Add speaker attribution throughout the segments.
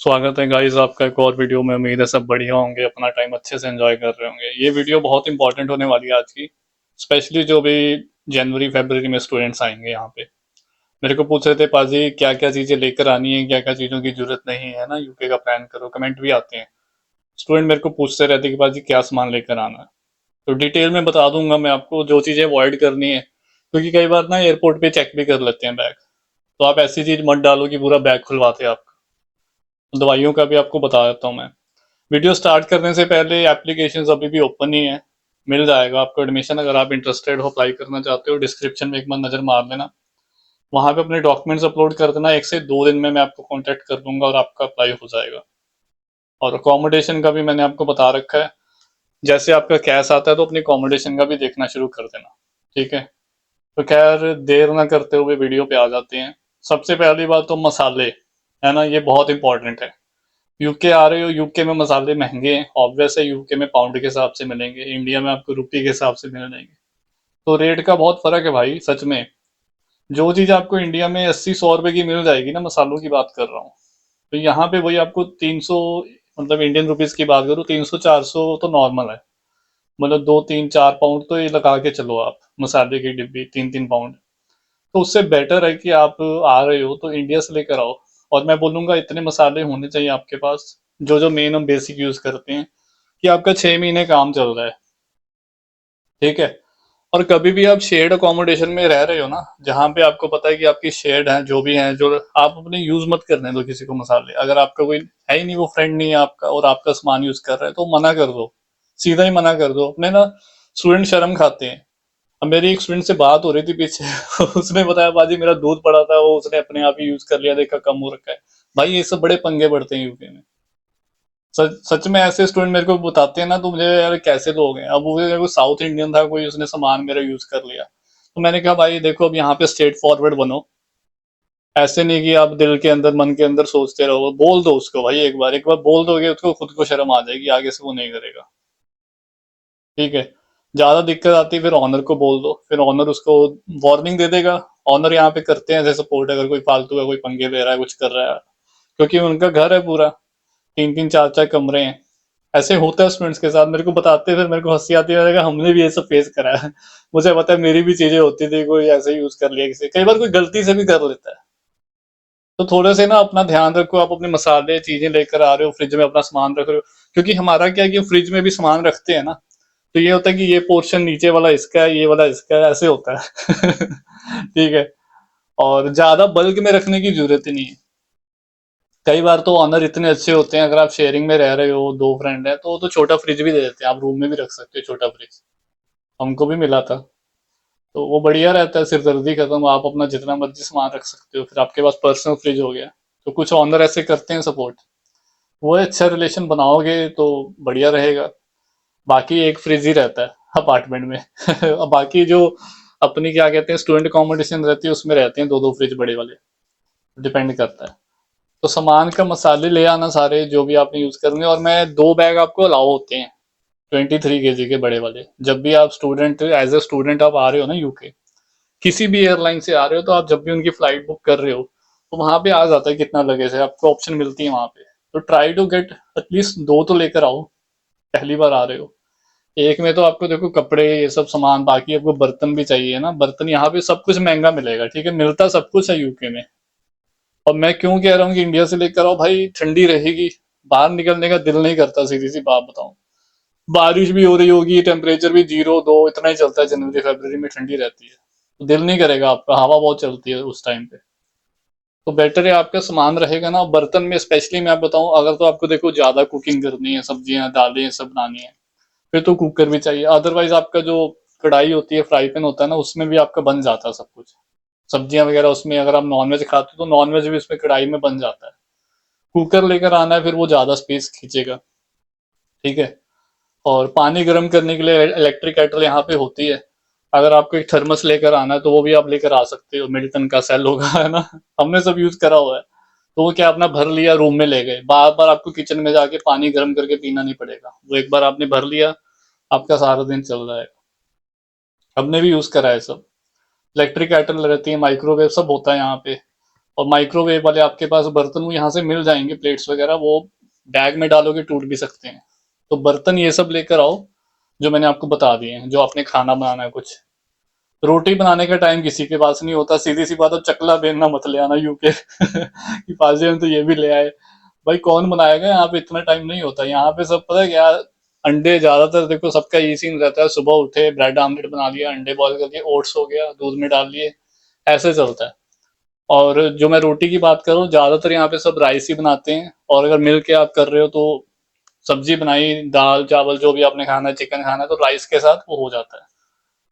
Speaker 1: स्वागत है गाइस आपका एक और वीडियो में। उम्मीद है सब बढ़िया होंगे, अपना टाइम अच्छे से एंजॉय कर रहे होंगे। ये वीडियो बहुत इंपॉर्टेंट होने वाली है आज की, स्पेशली जो भी जनवरी फरवरी में स्टूडेंट्स आएंगे यहाँ पे। मेरे को पूछ रहे थे पाजी क्या क्या चीजें लेकर आनी है, क्या क्या चीजों की जरूरत नहीं है ना, यूके का प्लान करो। कमेंट भी आते हैं, स्टूडेंट मेरे को पूछते रहते हैं कि पाजी क्या सामान लेकर आना है। तो डिटेल में बता दूंगा मैं आपको जो चीजें अवॉइड करनी है, क्योंकि कई बार ना एयरपोर्ट पे चेक भी कर लेते हैं बैग। तो आप ऐसी चीज मत डालो कि पूरा बैग खुलवाते हैं आपका। दवाइयों का भी आपको बता देता हूँ मैं। वीडियो स्टार्ट करने से पहले एप्लीकेशन अभी भी ओपन नहीं है, मिल जाएगा आपको एडमिशन। अगर आप इंटरेस्टेड हो, अप्लाई करना चाहते हो, डिस्क्रिप्शन में एक बार नजर मार लेना। वहां पे अपने डॉक्यूमेंट्स अपलोड कर देना, 1 से 2 दिन में मैं आपको कांटेक्ट कर दूंगा और आपका अप्लाई हो जाएगा। और अकोमोडेशन का भी मैंने आपको बता रखा है। जैसे आपका कैश आता है तो अपनी अकोमोडेशन का भी देखना शुरू कर देना, ठीक है। तो खैर देर ना करते हुए वीडियो पे आ जाते हैं। सबसे पहली बात तो मसाले, है ना, ये बहुत इंपॉर्टेंट है। यूके आ रहे हो, यूके में मसाले महंगे हैं, ऑब्वियस है। यूके में पाउंड के हिसाब से मिलेंगे, इंडिया में आपको रुपये के हिसाब से मिल जाएंगे। तो रेट का बहुत फर्क है भाई, सच में। जो चीज आपको इंडिया में 80-100 रुपए की मिल जाएगी ना, मसालों की बात कर रहा हूँ, तो यहाँ पे वही आपको 300, मतलब इंडियन रुपीज की बात करूँ, 300-400 तो नॉर्मल है। मतलब 2-3-4 पाउंड तो ये लगा के चलो आप, मसाले की डिब्बी 3-3 पाउंड। तो उससे बेटर है कि आप आ रहे हो तो इंडिया से लेकर आओ। और मैं बोलूंगा इतने मसाले होने चाहिए आपके पास, जो जो मेन हम बेसिक यूज करते हैं, कि आपका 6 महीने काम चल रहा है, ठीक है। और कभी भी आप शेयर्ड अकोमोडेशन में रह रहे हो ना, जहाँ पे आपको पता है कि आपकी शेयर्ड है, जो भी है, जो आप अपने यूज मत करने दो किसी को मसाले। अगर आपका कोई है ही नहीं, वो फ्रेंड नहीं है आपका और आपका सामान यूज कर रहा है, तो मना कर दो। सीधा ही मना कर दो। अपने ना स्टूडेंट शर्म खाते हैं। अब मेरी एक स्टूडेंट से बात हो रही थी पीछे उसने बताया बाजी मेरा दूध पड़ा था, वो उसने अपने आप ही यूज कर लिया, देखा कम हो रखा है। भाई ये सब बड़े पंगे पड़ते हैं यूपी में। सच सच में ऐसे स्टूडेंट मेरे को बताते हैं ना, तो मुझे यार कैसे लोग हैं। अब वो कोई साउथ इंडियन था, कोई, उसने सामान मेरा यूज कर लिया। तो मैंने कहा भाई देखो, अब यहाँ पे स्ट्रेट फॉरवर्ड बनो। ऐसे नहीं कि आप दिल के अंदर, मन के अंदर सोचते रहो। बोल दो उसको भाई, एक बार बोल दोगे उसको, खुद को शर्म आ जाएगी, आगे से वो नहीं करेगा, ठीक है। ज्यादा दिक्कत आती है फिर ऑनर को बोल दो, फिर ऑनर उसको वार्निंग दे देगा। ऑनर यहाँ पे करते हैं ऐसे सपोर्ट, अगर कोई फालतू का कोई पंगे ले रहा है, कुछ कर रहा है, क्योंकि उनका घर है पूरा, 3-3 4-4 कमरे हैं। ऐसे होता है स्टूडेंट्स के साथ, मेरे को बताते हैं, फिर मेरे को हंसी आती है। मैंने कहा हमने भी ये सब फेस करा है मुझे पता है, मेरी भी चीजें होती थी, कोई ऐसे यूज कर लिया किसी, कई बार कोई गलती से भी कर लेता है। तो थोड़े से ना अपना ध्यान रखो। आप अपने मसाले चीजें लेकर आ रहे हो, फ्रिज में अपना सामान रख रहे हो, क्योंकि हमारा क्या है कि फ्रिज में भी सामान रखते हैं ना, तो ये होता है कि ये पोर्शन नीचे वाला इसका है, ये वाला इसका है, ऐसे होता है ठीक है। और ज्यादा बल्क में रखने की जरूरत ही नहीं है। कई बार तो ऑनर इतने अच्छे होते हैं, अगर आप शेयरिंग में रह रहे हो, 2 फ्रेंड है, तो वो तो छोटा फ्रिज भी दे देते हैं, आप रूम में भी रख सकते हो छोटा फ्रिज। हमको भी मिला था। तो वो बढ़िया रहता है, सिरदर्दी खत्म, आप अपना जितना मर्जी सामान रख सकते हो, फिर आपके पास पर्सनल फ्रिज हो गया। तो कुछ ऑनर ऐसे करते हैं सपोर्ट, वो अच्छा रिलेशन बनाओगे तो बढ़िया रहेगा। बाकी एक फ्रिज ही रहता है अपार्टमेंट में और बाकी जो अपनी क्या कहते हैं स्टूडेंट अकोमोडेशन रहती है, उसमें रहते हैं 2-2 फ्रिज बड़े वाले। डिपेंड करता है। तो सामान का मसाले ले आना सारे, जो भी आपने यूज करने। और मैं 2 बैग आपको अलाउ होते हैं, 23 kg के बड़े वाले। जब भी आप स्टूडेंट, एज ए स्टूडेंट आप आ रहे हो ना यूके, किसी भी एयरलाइन से आ रहे हो, तो आप जब भी उनकी फ्लाइट बुक कर रहे हो, तो वहां पे आ जाता है कितना लगेज है, आपको ऑप्शन मिलती है वहां पे। तो ट्राई टू गेट एटलीस्ट 2 तो लेकर आओ, पहली बार आ रहे हो। एक में तो आपको देखो कपड़े ये सब सामान, बाकी आपको बर्तन भी चाहिए ना। बर्तन यहाँ पे सब कुछ महंगा मिलेगा, ठीक है, मिलता सब कुछ है यूके में। और मैं क्यों कह रहा हूँ कि इंडिया से लेकर आओ भाई, ठंडी रहेगी, बाहर निकलने का दिल नहीं करता, सीधी सी बात बताऊं। बारिश भी हो रही होगी, टेम्परेचर भी 0-2 इतना ही चलता है, जनवरी फरवरी में ठंडी रहती है, तो दिल नहीं करेगा आपका, हवा बहुत चलती है उस टाइम पे। तो बेटर है आपका सामान रहेगा ना। बर्तन में स्पेशली मैं बताऊं, अगर तो आपको देखो ज्यादा कुकिंग करनी है, सब्जियां दालें सब बनानी है, फिर तो कुकर भी चाहिए। अदरवाइज आपका जो कढ़ाई होती है, फ्राई पैन होता है ना, उसमें भी आपका बन जाता है सब कुछ। सब्जियां वगैरह उसमें, अगर आप नॉनवेज खाते हो तो नॉनवेज भी उसमें कढ़ाई में बन जाता है। कुकर लेकर आना है, फिर वो ज्यादा स्पेस खींचेगा, ठीक है। और पानी गर्म करने के लिए इलेक्ट्रिक केटल यहाँ पे होती है। अगर आपको एक थर्मस लेकर आना है तो वो भी आप लेकर आ सकते हो, मिल्टन का सेल होगा, है ना, हमने सब यूज करा हुआ है। तो वो क्या, अपना भर लिया, रूम में ले गए, बार बार आपको किचन में जाके पानी गर्म करके पीना नहीं पड़ेगा, वो एक बार आपने भर लिया, आपका सारा दिन चल जाएगा। हमने भी यूज करा है सब। इलेक्ट्रिक केटल रहती है, माइक्रोवेव सब होता है यहाँ पे। और माइक्रोवेव वाले आपके पास बर्तन वो यहाँ से मिल जाएंगे, प्लेट्स वगैरह वो बैग में डालोगे टूट भी सकते हैं। तो बर्तन ये सब लेकर आओ जो मैंने आपको बता दिए हैं, जो आपने खाना बनाना है कुछ। रोटी बनाने का टाइम किसी के पास नहीं होता, सीधी सी बात है, चकला बेलना मत ले आना यूके कि पाजी में तो ये भी ले आए। भाई कौन बनाएगा, यहाँ पे इतना टाइम नहीं होता। यहाँ पे सब पता है क्या, अंडे ज्यादातर देखो सबका ये सीन रहता है, सुबह उठे ब्रेड आमलेट बना लिया, अंडे बॉईल कर दिए, ओट्स हो गया दूध में डाल लिए, ऐसे चलता है। और जो मैं रोटी की बात करूँ, ज्यादातर यहाँ पे सब राइस ही बनाते हैं, और अगर मिल के आप कर रहे हो तो सब्जी बनाई, दाल चावल जो भी आपने खाना है, चिकन खाना है तो राइस के साथ वो हो जाता है।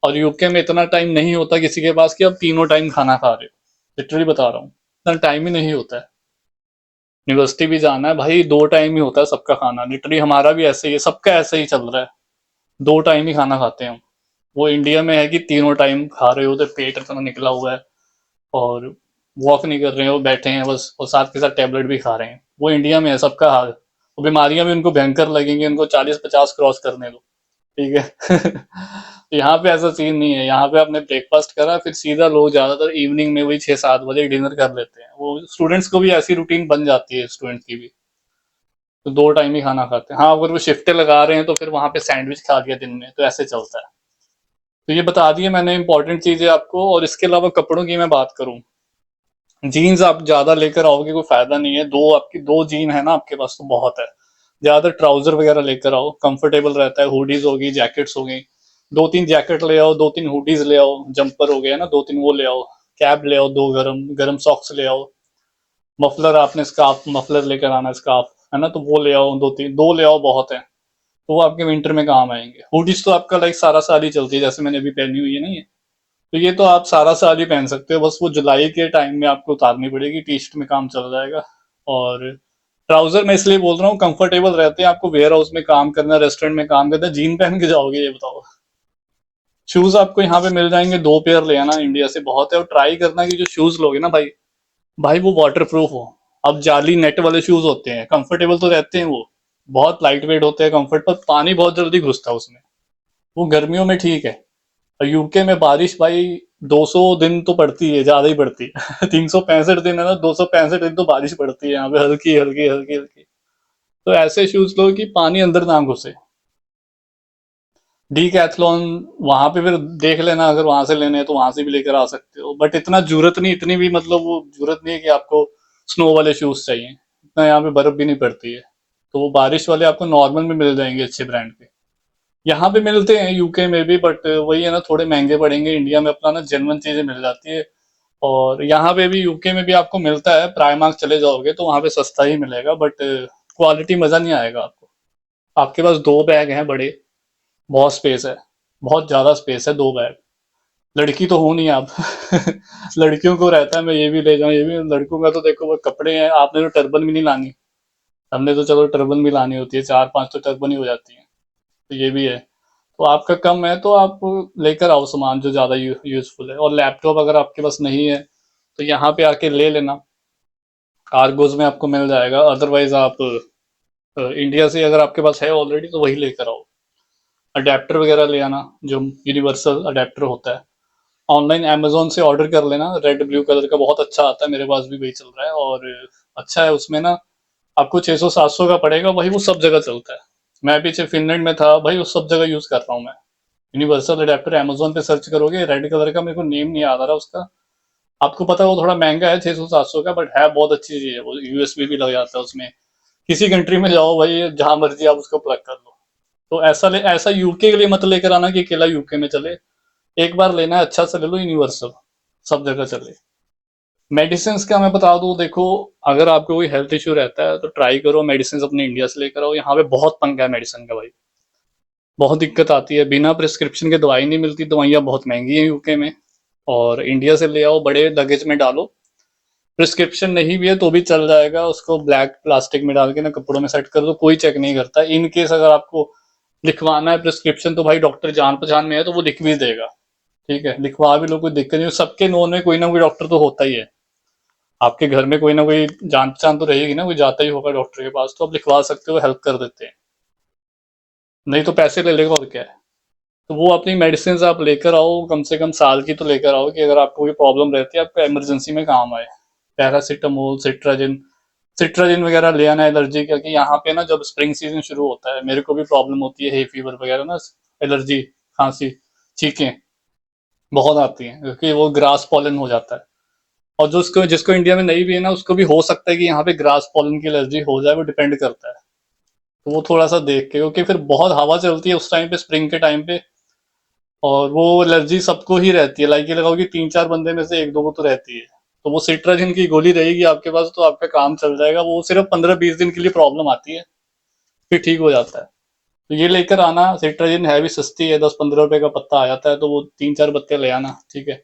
Speaker 1: और यूके में इतना टाइम नहीं होता किसी के पास कि आप तीनों टाइम खाना खा रहे हो, लिटरली बता रहा हूँ, इतना टाइम ही नहीं होता है। यूनिवर्सिटी भी जाना है भाई, दो टाइम ही होता है सबका खाना, लिटरली हमारा भी ऐसे ही है, सबका ऐसे ही चल रहा है, दो टाइम ही खाना खाते हैं हम। वो इंडिया में है कि तीनों टाइम खा रहे हो तो पेट इतना निकला हुआ है, और वॉक नहीं कर रहे हो, बैठे हैं बस, और साथ के साथ टेबलेट भी खा रहे हैं। वो इंडिया में है सबका हाल। वो बीमारियां भी उनको भयंकर लगेंगी, उनको 40-50 क्रॉस करने दो, ठीक है। यहाँ पे ऐसा सीन नहीं है, यहाँ पे आपने ब्रेकफास्ट करा फिर सीधा लोग ज्यादातर इवनिंग में वही 6-7 बजे डिनर कर लेते हैं। वो स्टूडेंट्स को भी ऐसी रूटीन बन जाती है, स्टूडेंट्स की भी, तो दो टाइम ही खाना खाते हैं। हाँ अगर वो शिफ्टें लगा रहे हैं तो फिर वहां पे सैंडविच खा लिया दिन में, तो ऐसे चलता है। तो ये बता दिए मैंने इंपॉर्टेंट चीजें आपको। और इसके अलावा कपड़ों की मैं बात करूं, जीन्स आप ज्यादा लेकर आओगे कोई फायदा नहीं है, दो जीन है ना आपके पास तो बहुत है। ज्यादा ट्राउजर वगैरह लेकर आओ, कंफर्टेबल रहता है, हुडीज होगी, जैकेट्स हो गई, दो तीन जैकेट ले आओ, दो तीन हुडीज ले आओ, जंपर हो गया ना दो तीन वो ले आओ, कैप ले आओ, दो गरम गरम सॉक्स ले आओ, मफलर आपने स्कार्फ मफलर लेकर आना स्कार्फ, है ना, तो वो ले आओ, दो ले आओ बहुत है। तो वो आपके विंटर में काम आएंगे। हुडीज तो आपका लाइक सारा साल ही चलती है, जैसे मैंने अभी पहनी हुई है ना ये, तो ये तो आप सारा साल ही पहन सकते हो, बस वो जुलाई के टाइम में आपको उतारनी पड़ेगी, टी शर्ट में काम चल जाएगा। और ट्राउजर मैं इसलिए बोल रहा हूँ, कंफर्टेबल रहते हैं, आपको वेयर हाउस में काम करना, रेस्टोरेंट में काम करना, जीन पहन के जाओगे ये बताओ। शूज आपको यहाँ पे मिल जाएंगे, 2 पेयर ले आना, इंडिया से बहुत है। और ट्राई करना कि जो शूज लोगे ना भाई, भाई वो वाटर प्रूफ हो। अब जाली नेट वाले शूज होते हैं, कंफर्टेबल तो रहते हैं वो, बहुत लाइट वेट होते हैं, कंफर्ट, पर पानी बहुत जल्दी घुसता है उसमें। वो गर्मियों में ठीक है, और यूके में बारिश भाई 200 दिन तो पड़ती है, ज्यादा ही पड़ती है। 365 दिन है ना, 265 दिन तो बारिश पड़ती है यहाँ पे, हल्की हल्की हल्की हल्की। तो ऐसे शूज लो कि पानी अंदर ना घुसे। डीकैथलॉन वहां पे फिर देख लेना, अगर वहां से लेने हैं तो वहां से भी लेकर आ सकते हो, बट इतना जरूरत नहीं, इतनी भी मतलब वो जरूरत नहीं है कि आपको स्नो वाले शूज चाहिए, इतना यहाँ पे बर्फ भी नहीं पड़ती है। तो वो बारिश वाले आपको नॉर्मल में मिल जाएंगे अच्छे ब्रांड के, यहाँ पे मिलते हैं यूके में भी, बट वही है ना, थोड़े महंगे पड़ेंगे। इंडिया में अपना ना जेन्युइन चीजें मिल जाती है। और यहाँ पे भी यूके में भी आपको मिलता है, प्राइमार्क चले जाओगे तो वहां पे सस्ता ही मिलेगा, बट क्वालिटी मजा नहीं आएगा आपको। आपके पास 2 बैग हैं बड़े, बहुत स्पेस है, बहुत ज्यादा स्पेस है, 2 बैग। लड़की तो हो नहीं आप। लड़कियों को रहता है मैं ये भी ले जाऊं ये भी, लड़कों का तो देखो वो कपड़े हैं, आपने तो टर्बन भी नहीं लानी, हमने तो चलो टर्बन भी लानी होती है, 4-5 तो टर्बन ही हो जाती है, तो ये भी है। तो आपका कम है तो आप लेकर आओ सामान जो ज्यादा यूजफुल है। और लैपटॉप अगर आपके पास नहीं है तो यहाँ पे आके ले लेना, कार्गोज में आपको मिल जाएगा। अदरवाइज आप इंडिया से अगर आपके पास है ऑलरेडी तो वही लेकर आओ। अडेप्टर वगैरह ले आना, जो यूनिवर्सल अडेप्टर होता है, ऑनलाइन अमेजोन से ऑर्डर कर लेना, रेड ब्लू कलर का बहुत अच्छा आता है, मेरे पास भी वही चल रहा है, और अच्छा है उसमें ना, आपको 600-700 का पड़ेगा, वही वो सब जगह चलता है। मैं पीछे फिनलैंड में था भाई, उस सब जगह यूज कर रहा हूँ मैं। यूनिवर्सल अडेप्टर अमेजोन पे सर्च करोगे, रेड कलर का, मेरे को नेम नहीं याद आ रहा उसका, आपको पता है वो थोड़ा महंगा है 600-700 का, बट है बहुत अच्छी चीज है वो, यूएसबी भी लग जाता है उसमें। किसी कंट्री में जाओ भाई, जहां मर्जी आप उसको प्लग कर लो। तो ऐसा यूके के लिए मत लेकर आना कि अकेला यूके में चले, एक बार लेना है अच्छा से ले लो, यूनिवर्सल सब जगह चले। मेडिसिन का मैं बता दूं, देखो अगर आपको कोई हेल्थ इश्यू रहता है तो ट्राई करो मेडिसिन अपने इंडिया से लेकर आओ, यहाँ पे बहुत पंगा है मेडिसिन का भाई, बहुत दिक्कत आती है, बिना प्रिस्क्रिप्शन के दवाई नहीं मिलती, दवाइयाँ बहुत महंगी हैं यूके में। और इंडिया से ले आओ, बड़े लगेज में डालो, प्रिस्क्रिप्शन नहीं भी है तो भी चल जाएगा, उसको ब्लैक प्लास्टिक में डाल के ना कपड़ों में सेट कर दो, कोई चेक नहीं करता। इन केस अगर आपको लिखवाना है प्रिस्क्रिप्शन तो भाई डॉक्टर जान पहचान में है तो वो लिख भी देगा, ठीक है, लिखवा भी लो, कोई दिक्कत नहीं। सबके नोन में कोई ना कोई डॉक्टर तो होता ही है, आपके घर में कोई ना कोई जान पहचान तो रहेगी ना, कोई जाता ही होगा डॉक्टर के पास, तो आप लिखवा सकते हो, हेल्प कर देते हैं। नहीं तो पैसे ले लेगा और क्या है। तो वो अपनी मेडिसिन आप लेकर आओ, कम से कम साल की तो लेकर आओ, कि अगर आपको कोई प्रॉब्लम रहती है आपको इमरजेंसी में काम आए। पैरासिटामोल, सिट्राजिन वगैरह ले आना एलर्जी का, कि यहाँ पे ना जब स्प्रिंग सीजन शुरू होता है, मेरे को भी प्रॉब्लम होती है, हे फीवर वगैरह ना, एलर्जी, खांसी, छींकें बहुत आती हैं, क्योंकि वो ग्रास पॉलन हो जाता है। और जो उसको जिसको इंडिया में नहीं भी है ना, उसको भी हो सकता है कि यहाँ पे ग्रास पॉलन की एलर्जी हो जाए, वो डिपेंड करता है। तो वो थोड़ा सा देख के, क्योंकि फिर बहुत हवा चलती है उस टाइम पे, स्प्रिंग के टाइम पे, और वो एलर्जी सबको ही रहती है। लाइक ये लगाओ कि 3-4 बंदे में से 1-2 को तो रहती है। तो वो सिट्राजिन की गोली रहेगी आपके पास, तो आपका काम चल जाएगा। वो सिर्फ 15-20 दिन के लिए प्रॉब्लम आती है, फिर ठीक हो जाता है। तो ये लेकर आना, सिट्राजिन है भी सस्ती है, 10-15 रुपए का पत्ता आ जाता है, तो वो 3-4 पत्ते ले आना, ठीक है।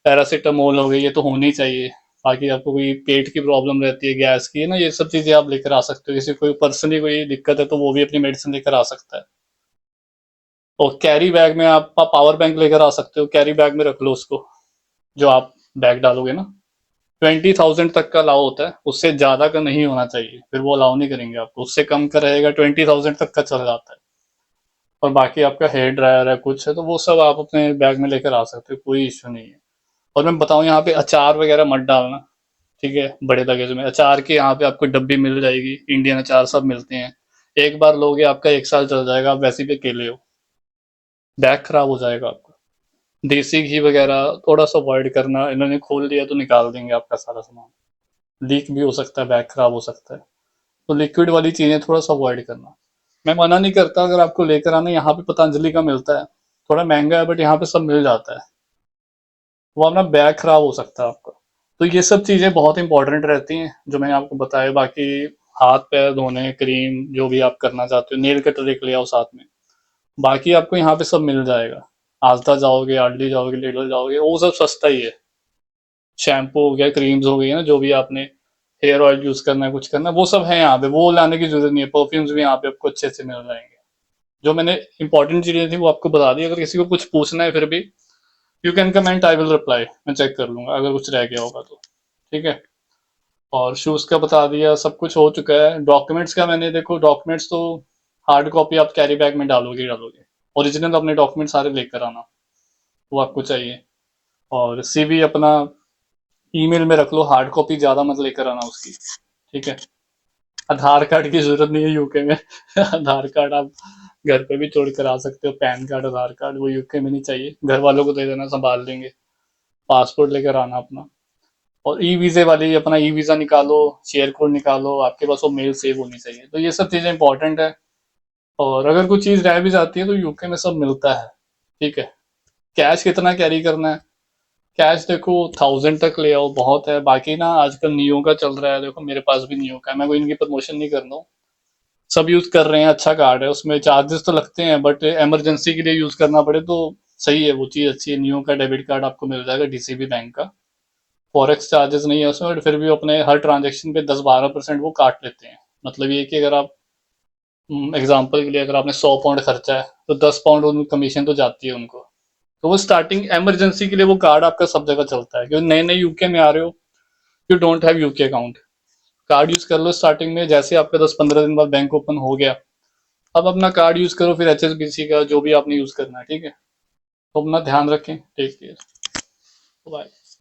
Speaker 1: पैरासिटामोल हो गई, ये तो होनी चाहिए। बाकी आपको कोई पेट की प्रॉब्लम रहती है, गैस की है ना, ये सब चीजें आप लेकर आ सकते हो। किसी कोई पर्सनली कोई दिक्कत है तो वो भी अपनी मेडिसिन लेकर आ सकता है। और कैरी बैग में आप पावर बैंक लेकर आ सकते हो, कैरी बैग में रख लो उसको, जो आप बैग डालोगे ना। 20,000 तक का अलाउ होता है, उससे ज्यादा का नहीं होना चाहिए, फिर वो अलाउ नहीं करेंगे आपको। उससे कम का रहेगा, 20,000 तक का चल जाता है। और बाकी आपका हेयर ड्रायर है, कुछ है, तो वो सब आप अपने बैग में लेकर आ सकते हो, कोई इश्यू नहीं है। और मैं बताऊं, यहाँ पे अचार वगैरह मत डालना, ठीक है। बड़े लगेज में अचार की यहाँ पे आपको डब्बी मिल जाएगी, इंडियन अचार सब मिलते हैं। एक बार लोगे आपका 1 साल चल जाएगा, आप वैसे भी अकेले हो, बैग खराब हो जाएगा आपका। देसी घी वगैरह थोड़ा सा अवॉइड करना, इन्होंने खोल दिया तो निकाल देंगे आपका सारा सामान, लीक भी हो सकता है, बैग खराब हो सकता है। तो लिक्विड वाली चीजें थोड़ा सा अवॉइड करना। मैं मना नहीं करता, अगर आपको लेकर आना, यहाँ पे पतंजलि का मिलता है, थोड़ा महंगा है बट यहाँ पे सब मिल जाता है। वो अपना बैग खराब हो सकता है आपका। तो ये सब चीजें बहुत इंपॉर्टेंट रहती हैं जो मैंने आपको बताया। बाकी हाथ पैर धोने, क्रीम, जो भी आप करना चाहते हो, नेल कटर एक ले आओ साथ में। बाकी आपको यहाँ पे सब मिल जाएगा। आस्था जाओगे, आरडी जाओगे, लेडल जाओगे, वो सब सस्ता ही है। शैम्पू हो गया, क्रीम्स हो गई है ना, जो भी आपने हेयर ऑयल यूज करना है, कुछ करना है, वो सब है यहाँ पे, वो लाने की जरूरत नहीं है। परफ्यूम्स भी यहाँ पे आपको अच्छे से मिल जाएंगे। जो मैंने इंपॉर्टेंट चीजें थी वो आपको बता दी। अगर किसी को कुछ पूछना है फिर भी, you can comment, I will reply, मैं चेक कर लूंगा अगर कुछ रह गया होगा तो, ठीक है। और शूज का बता दिया, सब कुछ हो चुका है। डॉक्यूमेंट्स का मैंने, देखो डॉक्यूमेंट्स तो हार्ड कॉपी आप कैरी बैग में डालोगे, ओरिजिनल अपने डॉक्यूमेंट सारे लेकर आना, वो आपको चाहिए। और सीवी अपना ईमेल में रख लो, हार्ड कॉपी ज्यादा मत लेकर आना उसकी, ठीक है। आधार कार्ड की जरूरत नहीं है यूके में आधार कार्ड आप घर पे भी छोड़ कर आ सकते हो, पैन कार्ड, आधार कार्ड, वो यूके में नहीं चाहिए, घर वालों को दे देना, संभाल लेंगे। पासपोर्ट लेकर आना अपना। और ई वीजे वाली अपना ई वीजा निकालो, शेयर कोड निकालो, आपके पास वो मेल सेव होनी चाहिए। तो ये सब चीजें इंपॉर्टेंट है। और अगर कुछ चीज रह भी जाती है तो यूके में सब मिलता है, ठीक है। कैश कितना कैरी करना है? कैश देखो 1000 तक ले आओ, बहुत है। बाकी ना आजकल नियो का चल रहा है, देखो मेरे पास भी नियो का है, मैं कोई इनकी प्रमोशन नहीं कर रहा हूँ, सब यूज कर रहे हैं, अच्छा कार्ड है। उसमें चार्जेस तो लगते हैं, बट इमरजेंसी के लिए यूज करना पड़े तो सही है, वो चीज अच्छी है। नियो का डेबिट कार्ड आपको मिल जाएगा डीसीबी बैंक का। फॉरेक्स चार्जेस नहीं है उसमें, बट फिर भी अपने हर ट्रांजेक्शन पे 10-12% वो काट लेते हैं। मतलब ये कि अगर आप एग्जाम्पल के लिए, अगर आपने 100 पाउंड खर्चा है तो 10 पाउंड उन कमीशन तो जाती है उनको। तो वो स्टार्टिंग इमरजेंसी के लिए वो कार्ड आपका सब जगह चलता है, क्योंकि नए नए यूके में आ रहे हो, you don't have UK account, card use कर लो स्टार्टिंग में। जैसे आपका 10-15 दिन बाद बैंक ओपन हो गया, अब अपना कार्ड यूज करो, फिर एचएसबीसी का जो भी आपने यूज करना है, ठीक है। तो अपना ध्यान रखें, टेक केयर, बाय।